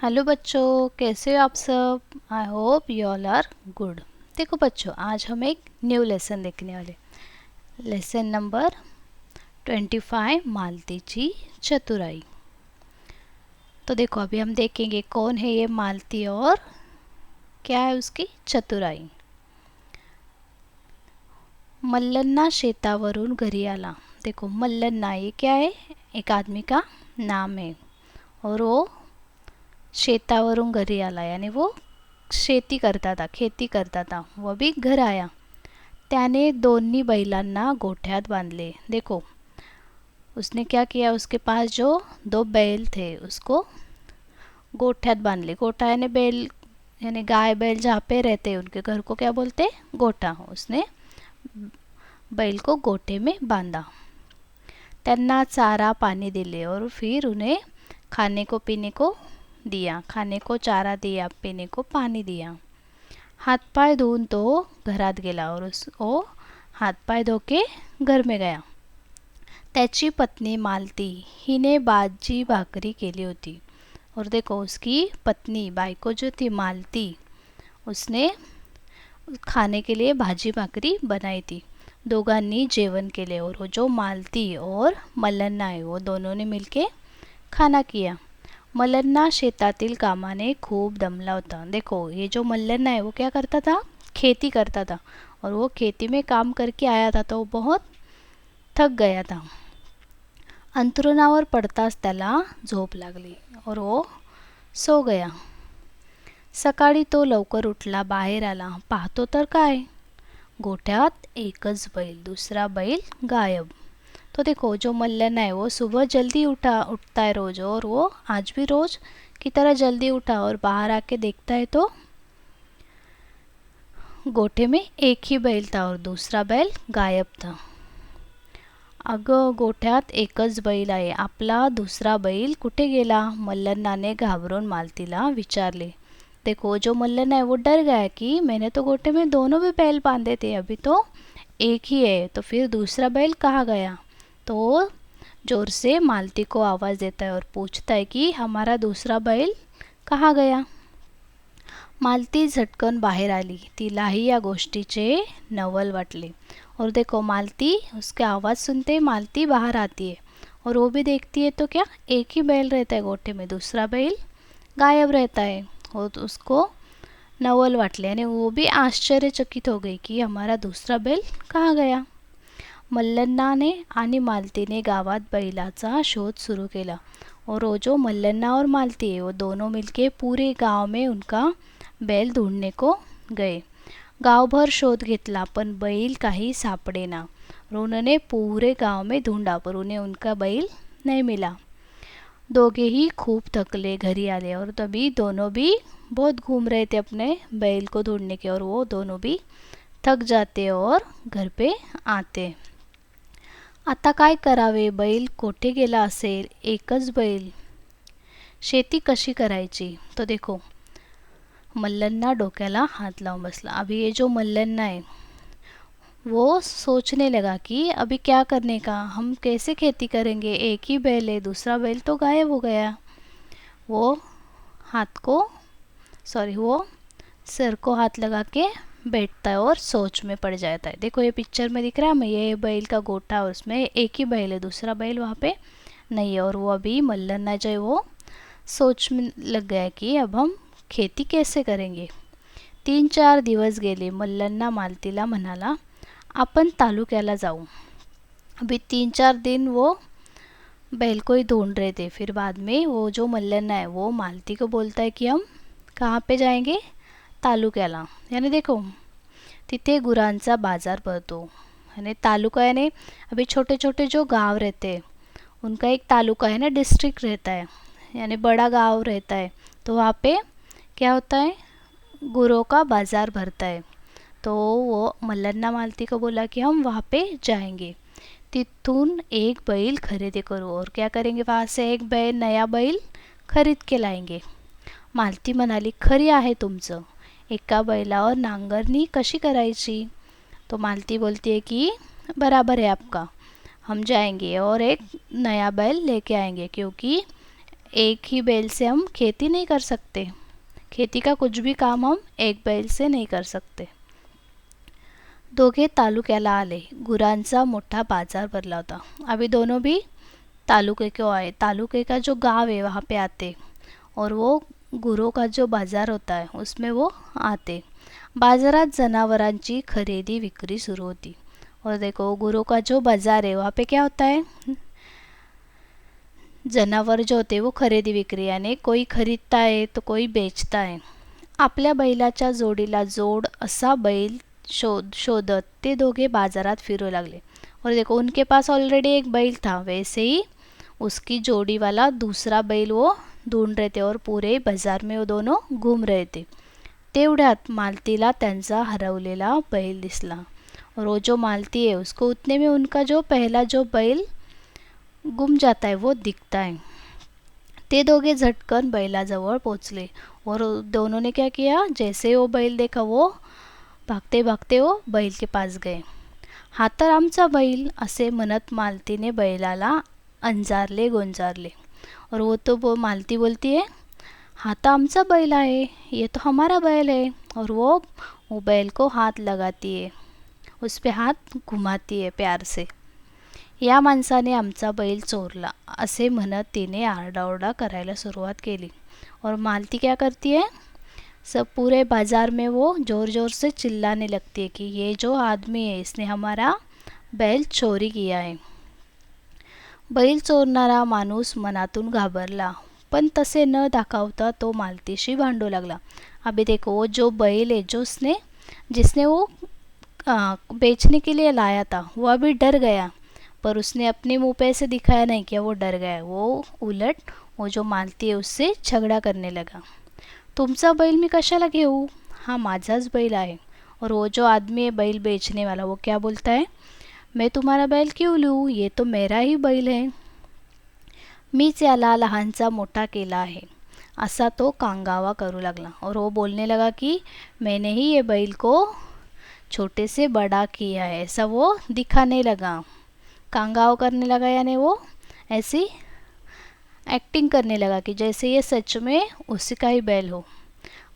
Hello बच्चों, कैसे हो आप सब। I hope you all are good. देखो बच्चों, आज हम एक न्यू लेसन देखने वाले। लेसन नंबर 25, मालतीची चतुराई। तो देखो, अभी हम देखेंगे कौन है ये मालती और क्या है उसकी चतुराई। मल्लन्ना शेतावरून घरी आला। देखो, मल्लन्ना ये क्या है, एक आदमी का नाम है। और वो शेतावरून घरी आला यानी वो शेती करता था, खेती करता था। वो भी घर आया। त्याने दोन्ही बैलांना गोठ्यात बांधले। देखो, उसने क्या किया, उसके पास जो दो बैल थे उसको गोठ्यात बांधले। गोठा यानी बैल, यानी गाय बैल जहाँ पे रहते हैं उनके घर को क्या बोलते, गोठा। उसने बैल को गोठे में बांधा। त्यांना चारा पानी दिले और फिर उन्हें खाने को पीने को दिया। खाने को चारा दिया, पीने को पानी दिया। हातपाय धुवून तो घरात गेला और वो हातपाय धो के घर में गया। त्याची पत्नी मालती हिने भाजी भाकरी केली होती। और देखो, उसकी पत्नी बायको जो थी मालती, उसने खाने के लिए भाजी भाकरी बनाई थी। दोघांनी जेवण केले और वो जो मालती और मल्लन्ना आहे वो दोनों ने मिलके खाना किया। मल्लन्ना शेतातील कामाने खूब दमला होता। देखो, ये जो मल्लन्ना है वो क्या करता था, खेती करता था। और वो खेती में काम करके आया था तो वो बहुत थक गया था। अंथरुणावर पडताच त्याला झोप लागली और वो सो गया। सकाळी तो लवकर उठला, बाहेर आला, पाहतो तर काय, गोठ्यात एकच बैल, दूसरा बैल गायब। तो देखो, जो मल्लन्ना है वो सुबह जल्दी उठता है रोज, और वो आज भी रोज की तरह जल्दी उठा और बाहर आके देखता है तो गोठे में एक ही बैल था और दूसरा बैल गायब था। अगं, गोठ्यात एकच बैल आहे, आपला दूसरा बैल कुठे गेला, मल्लन्नाने घाबरून मालतीला विचारले। देखो, जो मल्लन्ना है वो डर गया कि मैंने तो गोठे में दोनों भी बैल बांधे थे, अभी तो एक ही है, तो फिर दूसरा बैल कहाँ गया। तो जोर से मालती को आवाज़ देता है और पूछता है कि हमारा दूसरा बैल कहाँ गया। मालती झटकन बाहेर आली, तिलाही या गोष्टीचे नवल वाटले। और देखो, मालती, उसके आवाज़ सुनते मालती बाहर आती है और वो भी देखती है तो क्या, एक ही बैल रहता है गोठे में, दूसरा बैल गायब रहता है। और तो उसको नवल वाटले यानी वो भी आश्चर्यचकित हो गई कि हमारा दूसरा बैल कहाँ गया। मल्लन्नाने आणि मालतीने गावात बैलाचा शोध शुरू केला। और वो जो मल्लन्ना और मालती है वो दोनों मिलके पूरे गांव में उनका बैल ढूंढने को गए। गांवभर शोध घेतला पण बैल काही सापडेना। और उन्होंने पूरे गांव में ढूंढा पर उन्हें उनका बैल नहीं मिला। दोगे ही खूब थकले घरी आले और तभी दोनों भी बहुत घूम रहे थे अपने बैल को ढूंढने के, और वो दोनों भी थक जाते और घर पे आते। आता काय करावे, बैल कोठे गेला असेल, एकच बैल, शेती कशी करायची। तो देखो, मल्लन्ना डोक्याला हाथ लावून बसला। अभी ये जो मल्लन्ना है वो सोचने लगा कि अभी क्या करने का, हम कैसे खेती करेंगे, एक ही बैल है, दूसरा बैल तो गायब हो गया। वो हाथ को वो सिर को हाथ लगा के बैठता है और सोच में पड़ जाता है। देखो, ये पिक्चर में दिख रहा है हमें, ये बैल का गोठा, उसमें एक ही बैल है, दूसरा बैल वहाँ पे नहीं है। और वो अभी मल्लन्ना जो है वो सोच में लग गया कि अब हम खेती कैसे करेंगे। 3-4 दिवस गेले। मल्लन्ना मालतीला म्हणाला, आपण तालुक्याला जाऊ। अभी 3-4 दिन वो बैल को ही ढूंढ रहे थे। फिर बाद में वो जो मल्लन्ना है वो मालती को बोलता है कि हम कहाँ पे जाएंगे, तालुक्याला। यानी देखो, तिथे गुरांचा बाजार भरतो। यानी तालुका यानी अभी छोटे छोटे जो गांव रहते हैं उनका एक तालुका है ना, डिस्ट्रिक्ट रहता है, यानी बड़ा गांव रहता है। तो वहाँ पे क्या होता है, गुरों का बाज़ार भरता है। तो वो मल्लन्ना मालती को बोला कि हम वहाँ पे जाएंगे, तिथून एक बैल खरीदी करो। और क्या करेंगे, वहाँ से एक बैल, नया बैल खरीद के लाएंगे। मालती म्हणाली, खरी आहे तुमचं, एका बैलावर नांगरणी कशी करायची। तो मालती बोलती है कि बराबर है आपका, हम जाएंगे और एक नया बैल लेके आएंगे, क्योंकि एक ही बैल से हम खेती नहीं कर सकते, खेती का कुछ भी काम हम एक बैल से नाही कर सकते. दोघे तालुक्याला आले. गुरांचा मोठा बाजार भरला होता. अभी दोनों भी तालुके को आए. तालुके का जो गांव है वहाँ पे आते और वो गुरों का जो बाजार होता है उसमें वो आते. बाजारात जनावरांची खरेदी विक्री सुरू होती. और देखो गुरों का जो बाजार है वहाँ पे क्या होता है, जनावर जो होते वो खरेदी विक्री, यानी कोई खरीदता है तो कोई बेचता है. आपल्या बैलाच्या जोडीला जोड असा बैल शोधत ते दोघे बाजारात फिरू लागले. और देखो उनके पास ऑलरेडी एक बैल था, वैसे ही उसकी जोड़ी वाला दूसरा बैल वो ढूंढ रहे थे और पूरे बाजार में वो दोनों घूम रहे थे. तेवढ्यात मालतीला त्यांचा हरवलेला बैल दिसला. और वो जो मालती है उसको उतने में उनका जो पहला जो बैल गुम जाता है वो दिखता है. ते दोघे झटकन बैलाजवळ पोचले और दोनों ने क्या किया, जैसे वो बैल देखा वो भागते भागते वो बैल के पास गए. हा तर आमचा बैल असे म्हणत मालतीने बैलाला अंजारले गोंजारले. और वो तो मालती बोलती है, हाँ तो आमचा बैल है, ये तो हमारा बैल है. और वो बैल को हाथ लगाती है, उस पे हाथ घुमाती है प्यार से. या माणसाने आमचा बैल चोरला असे म्हणत तिने आरडाओरडा करायला सुरुवात केली. और मालती क्या करती है, सब पूरे बाज़ार में वो ज़ोर ज़ोर से चिल्लाने लगती है कि ये जो आदमी है इसने हमारा बैल चोरी किया है. बैल चोरणारा माणूस मनातून घाबरला, पण तसे न दाखवता तो मालतीशी भांडू लागला. अभी देखो वो जो बैल है जो जिसने वो बेचने के लिए लाया था वो अभी डर गया, पर उसने अपने मुंह पे ऐसे दिखाया नहीं कि वो डर गया. वो उलट वो जो मालती है उससे झगड़ा करने लगा. तुमचा बैल मी कशाला घेऊ, हा माझाच बैल आहे. और वो जो आदमी है बैल बेचने वाला वो क्या बोलता है, मैं तुम्हारा बैल क्यों लूँ, ये तो मेरा ही बैल है, मीच याला लहानचा मोठा केला आहे असा तो कांगावा करू लागला. और वो बोलने लगा कि मैंने ही ये बैल को छोटे से बड़ा किया है, ऐसा वो दिखाने लगा. कांगाव करने लगा यानी वो ऐसी एक्टिंग करने लगा कि जैसे ये सच में उसी का ही बैल हो.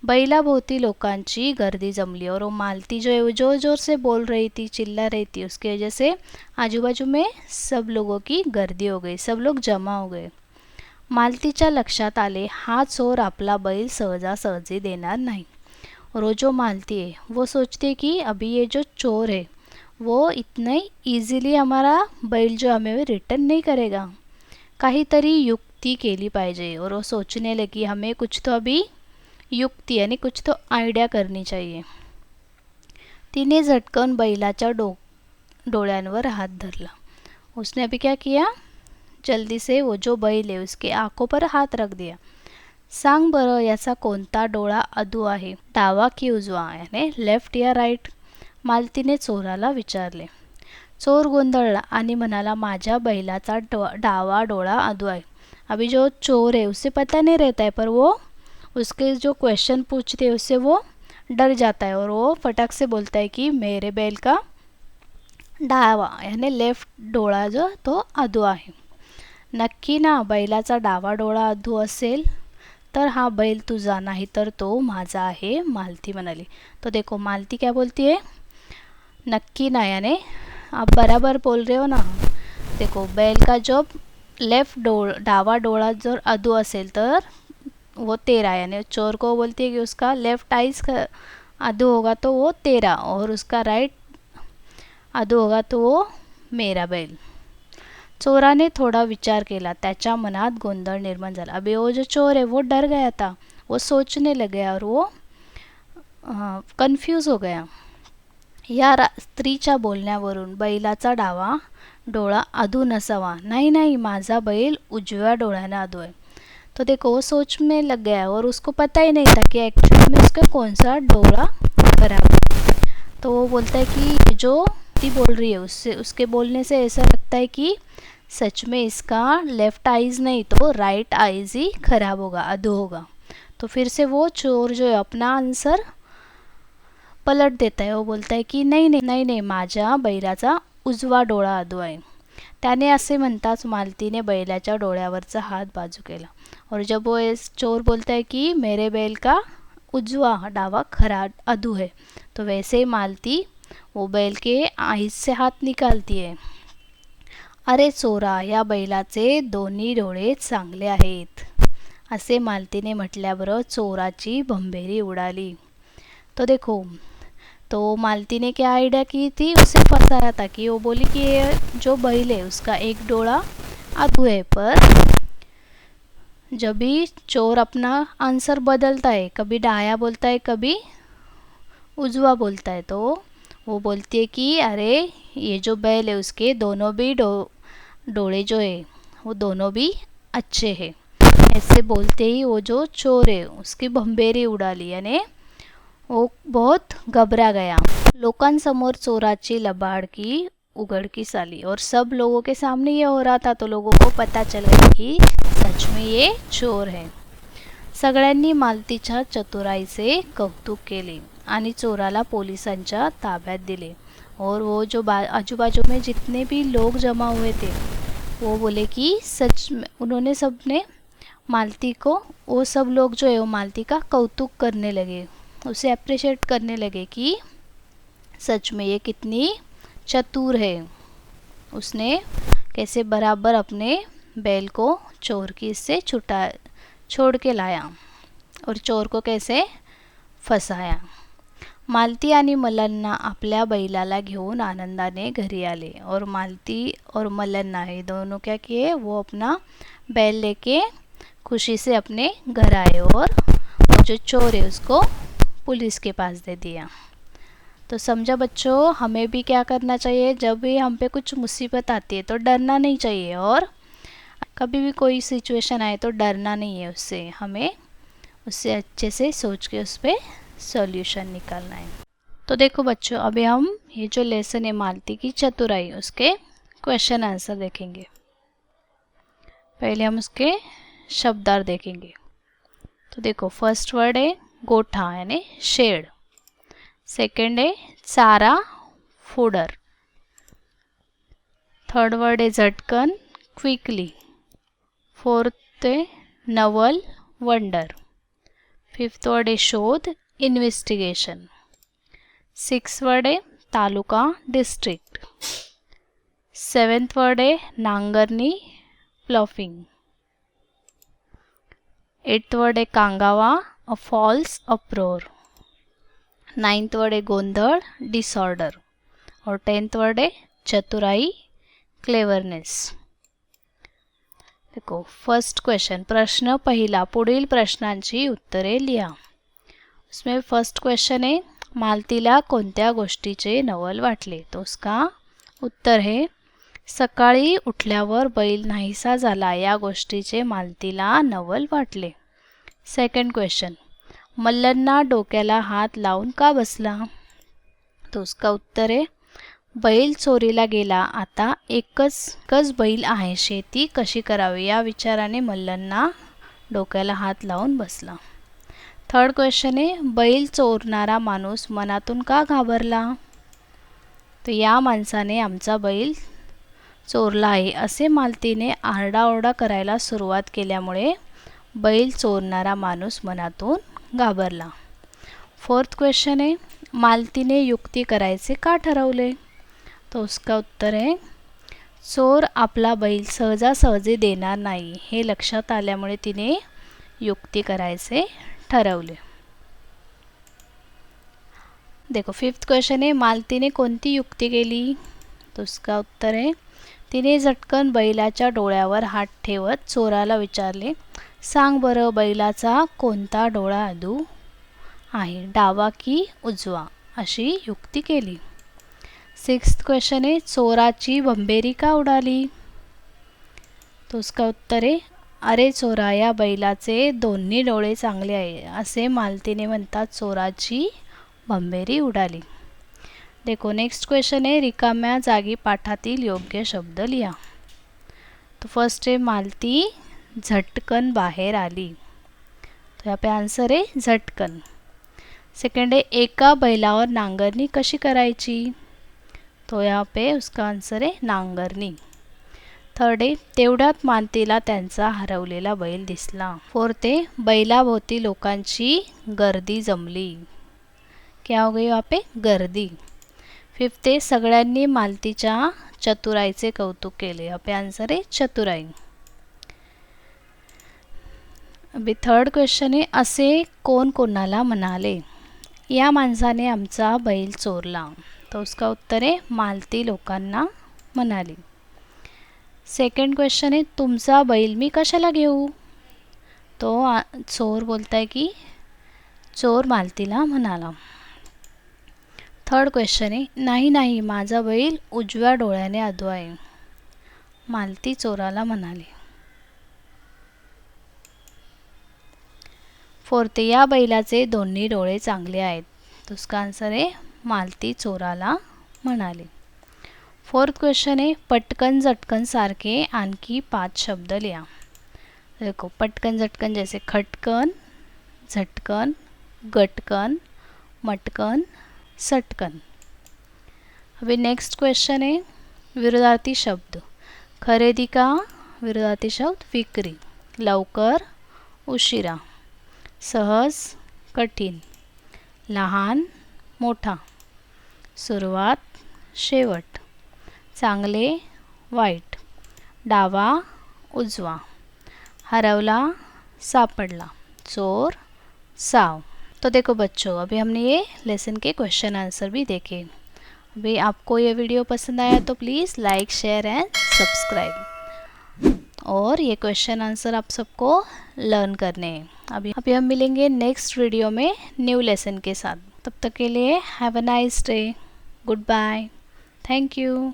बैलाभोवती लोकांची गर्दी जमली और वो मालती जो है वो जोर जोर से बोल रही थी, चिल्ला रही थी, उसकी वजह से आजू बाजू में सब लोगों की गर्दी हो गई, सब लोग जमा हो गए. मालतीच्या लक्षात आले हा चोर आपला बैल सहजासहजी देणार नाही. और वो जो मालती है वो सोचती है कि अभी ये जो चोर है वो इतने ईजीली हमारा बैल जो हमें रिटर्न नहीं करेगा, काहीतरी युक्ती केली पाहिजे. और वो सोचने लगी हमें कुछ तो अभी युक्ती यानी कुछ तो आइडिया करनी चाहिए. तिने झटकन बैलाच्या डोळ्यांवर हात धरला. उसने अभी क्या किया, जल्दी से वो जो बैल है उसके आंखों पर हाथ रख दिया. सांग बरं याचा कोणता डोळा अधू आहे, डावा की उजवा, यानी लेफ्ट या राईट, मालतीने चोराला विचारले. चोर गोंधळला आणि म्हणाला माझ्या बैलाचा डावा डोळा अधू आहे. अभी जो चोर है उसे पता नहीं रहता है, पर वो उसके जो क्वेश्चन पूछते हैं उससे वो डर जाता है और वो फटाक से बोलता है कि मेरे बैल का डावा यानी लेफ्ट डोळा जो तो अधू आहे. नक्की ना, बैलाचा डावा डोळा अधू असेल तर हा बैल तुझा, नाही तर तो माझा आहे, मालती म्हणाली. तो देखो मालती क्या बोलती है, नक्की ना यानी आप बराबर बोल रहे हो ना. देखो बैल का जो लेफ्ट डावा डोळा जर अधू असेल तर वो तेरा, यानी चोर को बोलती है कि उसका लेफ्ट आइज अधू होगा तो वो तेरा और उसका राइट अधू होगा तो वो मेरा बैल. चोराने थोड़ा विचार केला, त्याच्या मनात गोंधळ निर्माण झाला. अभी वो जो चोर है वो डर गया था, वो सोचने लग गया और वो कन्फ्यूज हो गया. या स्त्रीच्या बोलण्यावरून बैलाचा डावा डोळा अधू नसावा, नाही नाही माझा बैल उजव्या डोळ्याने अधू है. तो देखो वो सोच में लग गया और उसको पता ही नहीं था कि एक्चुअली में उसका कौन सा डोरा खराब है. तो वो बोलता है कि जो ती बोल रही है उससे उसके बोलने से ऐसा लगता है कि सच में इसका लेफ्ट आइज़ नहीं तो राइट आइज़ ही खराब होगा, अधू होगा. तो फिर से वो चोर जो है अपना आंसर पलट देता है. वो बोलता है कि नहीं नहीं नहीं नहीं माझ्या बैलाचा उजवा डोळा अधू आहे. त्याने असे म्हणताच मालतीने बैलाच्या डोळ्यावरचा हात बाजू केला. और जब वो चोर बोलता है कि मेरे बैल का उजवा डावा खरा अधू है, तो वैसे ही मालती वो बैल के आईज से हात निकालती है. अरे चोरा, या बैलाचे दोन्ही डोळे चांगले आहेत, असे मालतीने म्हटल्याबरोबर चोराची भंभेरी उडाली. तो देखो, तो मालती ने क्या आइडिया की थी, उसे फंसाया था कि वो बोली कि ये जो बैल है उसका एक डोळा अधू है. पर जब भी चोर अपना आंसर बदलता है, कभी दाया बोलता है कभी उजवा बोलता है, तो वो बोलती है कि अरे ये जो बैल है उसके दोनों भी डोळे जो है वो दोनों भी अच्छे हैं. ऐसे बोलते ही वो जो चोर है उसकी भंभेरी उडाली, यानी वो बहुत घबरा गया. लोकांसमोर चोराची लबाडकी उघडकीस आली और सब लोगों के सामने ये हो रहा था, तो लोगों को पता चल गया कि सच में ये चोर है. सगळ्यांनी मालतीच्या चतुराईचे कौतुक केले आणि चोराला पोलिसांच्या ताब्यात दिले. और वो जो आजूबाजू में जितने भी लोग जमा हुए थे वो बोले कि सच में उन्होंने सबने मालती को, वो सब लोग जो है वो मालती का कौतुक करने लगे, उसे अप्रिशिएट करने लगे कि सच में ये कितनी चतुर है, उसने कैसे बराबर अपने बैल को चोर की से छोड़ के लाया और चोर को कैसे फसाया. मालती आणि मल्लन्ना आपल्या बैलाला घेऊन आनंदाने घरी आले. और मालती और मल्लन्ना ये दोनों क्या किए, वो अपना बैल लेके खुशी से अपने घर आए और जो चोर है उसको पुलिस के पास दे दिया. तो समझा बच्चों, हमें भी क्या करना चाहिए, जब भी हम पे कुछ मुसीबत आती है तो डरना नहीं चाहिए, और कभी भी कोई सिचुएशन आए तो डरना नहीं है उससे, हमें उससे अच्छे से सोच के उस पर सॉल्यूशन निकालना है. तो देखो बच्चों, अभी हम ये जो लेसन है मालती की चतुराई, उसके क्वेश्चन आंसर देखेंगे. पहले हम उसके शब्दार्थ देखेंगे. तो देखो, फर्स्ट वर्ड है गोठा यानी शेड. सेकंड है चारा, फोडर. थर्ड वर्ड है झटकन, क्विकली. फोर्थ है नवल, वंडर. फिफ्थ वर्ड है शोध, इन्वेस्टिगेशन. सिक्स वर्ड है तालुका, डिस्ट्रिक्ट. सेवेंथ वर्ड है नांगरनी, प्लॉफिंग. एट्थ वर्ड है कांगावा, a false uproar. Ninth word है गोंधळ, डिसऑर्डर. और टेंथ वर्ड है चतुराई, क्लेवरनेस. देखो, फर्स्ट क्वेश्चन, प्रश्न पहिला, पुढील प्रश्नांची उत्तरे लिहा. उसमें फर्स्ट क्वेश्चन है मालतीला कोणत्या गोष्टीचे नवल वाटले. तो उसका उत्तर है सकाळी उठल्यावर बैल नाहीसा झाला या गोष्टीचे मालतीला नवल वाटले. सेकंड क्वेश्चन, मल्लन्ना डोक्याला हात लावून का बसला. तो उसका उत्तर है बैल चोरीला गेला, आता एकच बैल आहे, शेती कशी करावी या विचाराने मल्लन्ना डोक्याला हात लावून बसला. थर्ड क्वेश्चन है बैल चोरणारा माणूस मनातून का घाबरला. तो या माणसाने आमचा बैल चोरला आहे असे मालतीने आरडाओरडा करायला सुरुवात केल्यामुळे बैल चोरणारा माणूस मनातून घाबरला. फोर्थ क्वेश्चन है मालतीने युक्ती करायचे का ठरवले. तो उसका उत्तर है चोर आपला बैल सहजासहजी देणार नाही हे लक्षात आल्यामुळे तिने युक्ती करायचे ठरवले. देखो, फिफ्थ क्वेश्चन है मालतीने कोणती युक्ती केली. तो उसका उत्तर है तिने झटकन बैलाच्या डोळ्यावर हात ठेवत चोराला विचारले, सांग बरं बैलाचा कोणता डोळा अधू आहे, डावा की उजवा, अशी युक्ती केली. सिक्स्थ क्वेश्चन है चोराची भंभेरी का उडाली. तो उसका उत्तर है अरे चोरा, या बैलाचे दोन्ही डोळे चांगले आहे असे मालतीने म्हणतात चोराची भंभेरी उडाली. देखो, नेक्स्ट क्वेश्चन है रिकाम्या जागी पाठातील योग्य शब्द लिहा. तो फर्स्ट है मालती झटकन बाहेर आली. तो यहाँ पे आंसर है झटकन. सेकंड है एका बैलावर नांगरणी कशी करायची. तो यहाँ पे उसका आंसर है नांगरणी. थर्ड आहे तेवढ्यात मालतीला त्यांचा हरवलेला बैल दिसला. फोर्थ आहे बैलाभोवती लोकांची गर्दी जमली. क्या हो गई वहाँ पे? गर्दी. फिफ्थ आहे सगळ्यांनी मालतीच्या चतुराईचे कौतुक केले. यहाँ पे आंसर आहे चतुराई. अभी थर्ड क्वेश्चन आहे असे कोण कोणाला म्हणाले? या माणसाने आमचा बैल चोरला. तो उसका उत्तर आहे मालती लोकांना म्हणाली. सेकंड क्वेश्चन आहे तुमचा बैल मी कशाला घेऊ? तो चोर बोलताय की चोर मालतीला म्हणाला. थर्ड क्वेश्चन आहे नाही नाही माझा बैल उजव्या डोळ्याने अधू आहे. मालती चोराला म्हणाली. फोर्थ या बैलाचे दोन्ही डोळे चांगले आहेत. तो उसका आंसर आहे मालती चोराला म्हणाली. फोर्थ क्वेश्चन आहे पटकन झटकन सारखे आणखी 5 शब्द लिहा. देखो पटकन झटकन जैसे खटकन, झटकन, गटकन, मटकन, सटकन. अभी नेक्स्ट क्वेश्चन है विरोधार्थी शब्द. खरेदी का विरोधार्थी शब्द विक्री. लवकर, उशिरा. सहज, कठीण. लहान, मोठा. सुरुवात, शेवट. चांगले, वाईट. डावा, उजवा. हरवला, सापडला. चोर, साव. तो देखो बच्चों अभी हमने ये लेसन के क्वेश्चन आंसर भी देखे. अभी आपको ये वीडियो पसंद आया तो please like share end subscribe. और ये क्वेश्चन आंसर आप सबको लर्न करने हैं. अभी हम मिलेंगे नेक्स्ट वीडियो में न्यू लेसन के साथ. तब तक के लिए have a nice day. Goodbye. Thank you.